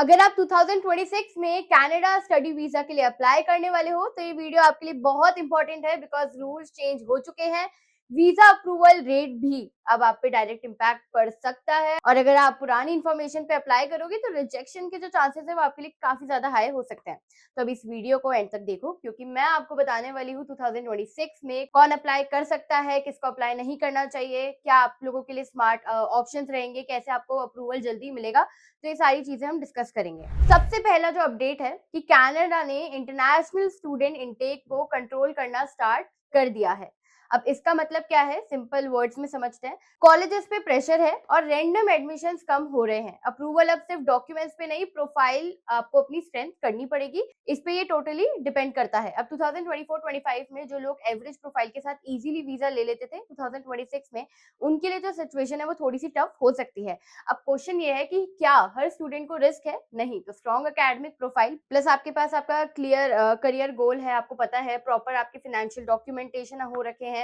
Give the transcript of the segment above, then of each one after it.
अगर आप 2026 में कनाडा स्टडी वीजा के लिए अप्लाई करने वाले हो तो ये वीडियो आपके लिए बहुत इंपॉर्टेंट है बिकॉज रूल्स चेंज हो चुके हैं। वीजा अप्रूवल रेट भी अब आप पे डायरेक्ट इम्पैक्ट पड़ सकता है और अगर आप पुरानी इन्फॉर्मेशन पे अप्लाई करोगे तो रिजेक्शन के जो चांसेस है वो आपके लिए काफी ज्यादा हाई हो सकते हैं। तो अब इस वीडियो को एंड तक देखो क्योंकि मैं आपको बताने वाली हूँ 2026 में कौन अप्लाई कर सकता है, किसको अप्लाई नहीं करना चाहिए, क्या आप लोगों के लिए स्मार्ट ऑप्शंस रहेंगे, कैसे आपको अप्रूवल जल्दी मिलेगा। तो ये सारी चीजें हम डिस्कस करेंगे। सबसे पहला जो अपडेट है कि कनाडा ने इंटरनेशनल स्टूडेंट इनटेक को कंट्रोल करना स्टार्ट कर दिया है। अब इसका मतलब क्या है, सिंपल वर्ड्स में समझते हैं। कॉलेजेस पे प्रेशर है और रैंडम एडमिशंस कम हो रहे हैं। अप्रूवल अब सिर्फ डॉक्यूमेंट्स पे नहीं, प्रोफाइल आपको अपनी स्ट्रेंथ करनी पड़ेगी। इस पे ये टोटली डिपेंड करता है। अब 2024-25 में जो लोग एवरेज प्रोफाइल के साथ इजीली वीजा ले लेते थे 2026 में, उनके लिए जो सिचुएशन है वो थोड़ी सी टफ हो सकती है। अब क्वेश्चन ये है कि क्या हर स्टूडेंट को रिस्क है? नहीं। तो स्ट्रॉन्ग एकेडमिक प्रोफाइल प्लस आपके पास आपका क्लियर करियर गोल है, आपको पता है प्रॉपर आपके फाइनेंशियल डॉक्यूमेंटेशन हो रखे हैं,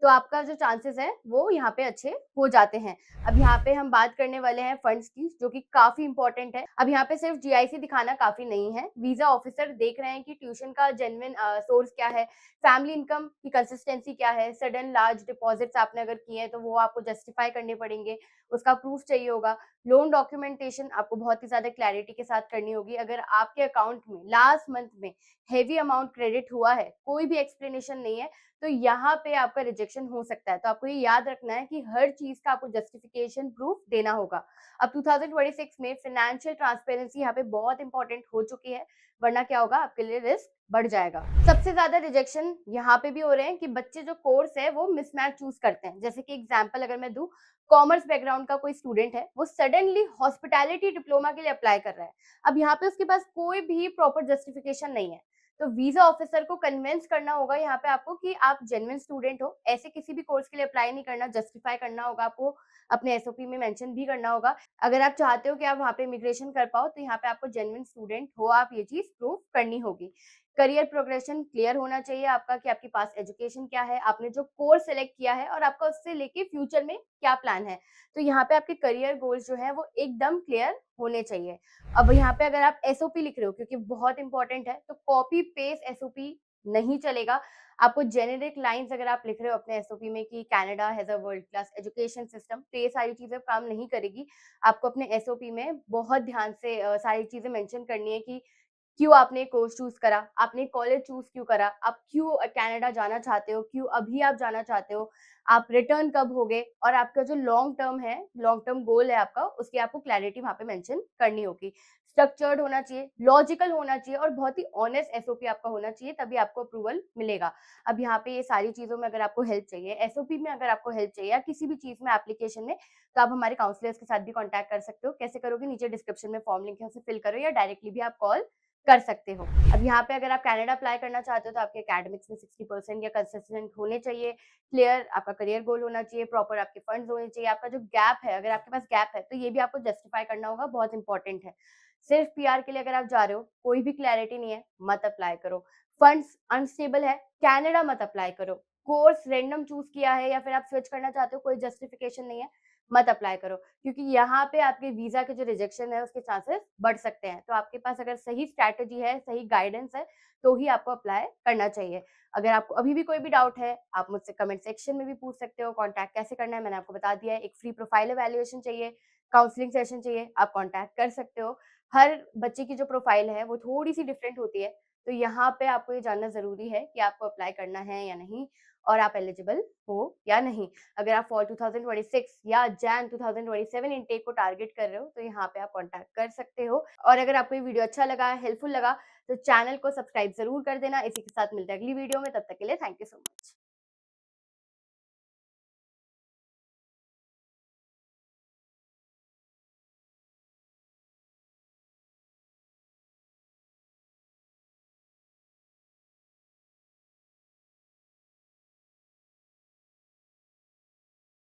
तो आपका जो चांसेस है वो यहाँ पे अच्छे हो जाते हैं। अब यहाँ पे हम बात करने वाले हैं फंड्स की, जो कि काफी इंपॉर्टेंट है। अब यहाँ पे सिर्फ जीआईसी दिखाना काफी नहीं है। वीजा ऑफिसर देख रहे हैं कि ट्यूशन का जेन्युइन सोर्स क्या है, फैमिली इनकम की कंसिस्टेंसी क्या है, सडन लार्ज डिपॉजिट्स आपने अगर किए हैं तो वो आपको जस्टिफाई करने पड़ेंगे, उसका प्रूफ चाहिए होगा। लोन डॉक्यूमेंटेशन आपको बहुत ही ज्यादा क्लैरिटी के साथ करनी होगी। अगर आपके अकाउंट में लास्ट मंथ में हेवी अमाउंट क्रेडिट हुआ है, कोई भी एक्सप्लेनेशन नहीं है, तो यहाँ पे आपका रिजेक्शन हो सकता है। तो आपको ये याद रखना है कि हर चीज का आपको जस्टिफिकेशन प्रूफ देना होगा। अब 2026 में फाइनेंशियल ट्रांसपेरेंसी यहाँ पे बहुत इंपॉर्टेंट हो चुकी है, वरना क्या होगा, आपके लिए रिस्क बढ़ जाएगा। सबसे ज्यादा रिजेक्शन यहाँ पे भी हो रहे हैं कि बच्चे जो कोर्स है वो मिसमैच चूज करते हैं। जैसे कि एग्जांपल अगर मैं दूं, कॉमर्स बैकग्राउंड का कोई स्टूडेंट है, वो सडनली हॉस्पिटैलिटी डिप्लोमा के लिए अप्लाई कर रहा है। अब यहाँ पे उसके पास कोई भी प्रॉपर जस्टिफिकेशन नहीं है। तो वीजा ऑफिसर को कन्विंस करना होगा यहाँ पे आपको कि आप जेन्युइन स्टूडेंट हो, ऐसे किसी भी कोर्स के लिए अप्लाई नहीं करना, जस्टिफाई करना होगा आपको, अपने एसओपी में मेंशन भी करना होगा। अगर आप चाहते हो कि आप वहाँ पे इमिग्रेशन कर पाओ तो यहाँ पे आपको जेन्युइन स्टूडेंट हो आप, ये चीज प्रूव करनी होगी। करियर प्रोग्रेशन क्लियर होना चाहिए आपका कि आपके पास एजुकेशन क्या है, आपने जो कोर्स सेलेक्ट किया है और आपका उससे लेके फ्यूचर में क्या प्लान है। तो यहाँ पे आपके करियर गोल्स जो है वो एकदम क्लियर होने चाहिए। अब यहाँ पे अगर आप एसओपी लिख रहे हो, क्योंकि बहुत इंपॉर्टेंट है, तो कॉपी पेस्ट एसओपी नहीं चलेगा। आपको जेनेरिक लाइंस अगर आप लिख रहे हो अपने एसओपी में कि Canada has a world class education system, तो ये सारी चीजें काम नहीं करेगी। आपको अपने एसओपी में बहुत ध्यान से सारी चीजें मेंशन करनी है कि क्यों आपने कोर्स चूज करा, आपने कॉलेज चूज क्यों करा, आप क्यों कनाडा जाना चाहते हो, क्यों अभी आप जाना चाहते हो, आप रिटर्न कब होगे, और आपका जो लॉन्ग टर्म है, लॉन्ग टर्म गोल है आपका, उसकी आपको क्लैरिटी वहां पे मेंशन करनी होगी। स्ट्रक्चर्ड होना चाहिए, लॉजिकल होना चाहिए और बहुत ही ऑनेस्ट एसओपी आपका होना चाहिए, तभी आपको अप्रूवल मिलेगा। अब यहाँ पे ये सारी चीजों में अगर आपको हेल्प चाहिए, एसओपी में अगर आपको हेल्प चाहिए या किसी भी चीज में एप्लीकेशन में, तो आप हमारे काउंसलर्स के साथ भी कॉन्टैक्ट कर सकते हो। कैसे करोगे, नीचे डिस्क्रिप्शन में फॉर्म लिंक है, उसे फिल करो या डायरेक्टली भी आप कॉल कर सकते हो। अब यहाँ पे अगर आप कनाडा अप्लाई करना चाहते हो तो आपके एकेडमिक्स में 60% या कंसिस्टेंट होने चाहिए, क्लियर आपका करियर गोल होना चाहिए, प्रॉपर आपके फंड्स होने चाहिए। आपका जो गैप है, अगर आपके पास गैप है तो ये भी आपको जस्टिफाई करना होगा, बहुत इंपॉर्टेंट है। सिर्फ पीआर के लिए अगर आप जा रहे हो, कोई भी क्लैरिटी नहीं है, मत अप्लाई करो। फंड्स अनस्टेबल है, कनाडा मत अप्लाई करो। कोर्स रैंडम चूज किया है या फिर आप स्विच करना चाहते हो, कोई जस्टिफिकेशन नहीं है, मत अप्लाई करो, क्योंकि यहाँ पे आपके वीजा के जो रिजेक्शन है उसके चांसेस बढ़ सकते हैं। तो आपके पास अगर सही स्ट्रैटेजी है, सही गाइडेंस है, तो ही आपको अप्लाई करना चाहिए। अगर आपको अभी भी कोई भी डाउट है, आप मुझसे कमेंट सेक्शन में भी पूछ सकते हो। कॉन्टैक्ट कैसे करना है मैंने आपको बता दिया है। एक फ्री प्रोफाइल एवेल्युएशन चाहिए, काउंसलिंग सेशन चाहिए, आप कॉन्टैक्ट कर सकते हो। हर बच्चे की जो प्रोफाइल है वो थोड़ी सी डिफरेंट होती है, तो यहाँ पे आपको ये जानना जरूरी है कि आपको अप्लाई करना है या नहीं, और आप एलिजिबल हो या नहीं। अगर आप फॉर 2026 या जैन 2027 इनटेक को टारगेट कर रहे हो तो यहाँ पे आप कांटेक्ट कर सकते हो। और अगर आपको ये वीडियो अच्छा लगा, हेल्पफुल लगा, तो चैनल को सब्सक्राइब जरूर कर देना। इसी के साथ मिलते हैं अगली वीडियो में, तब तक के लिए थैंक यू सो मच।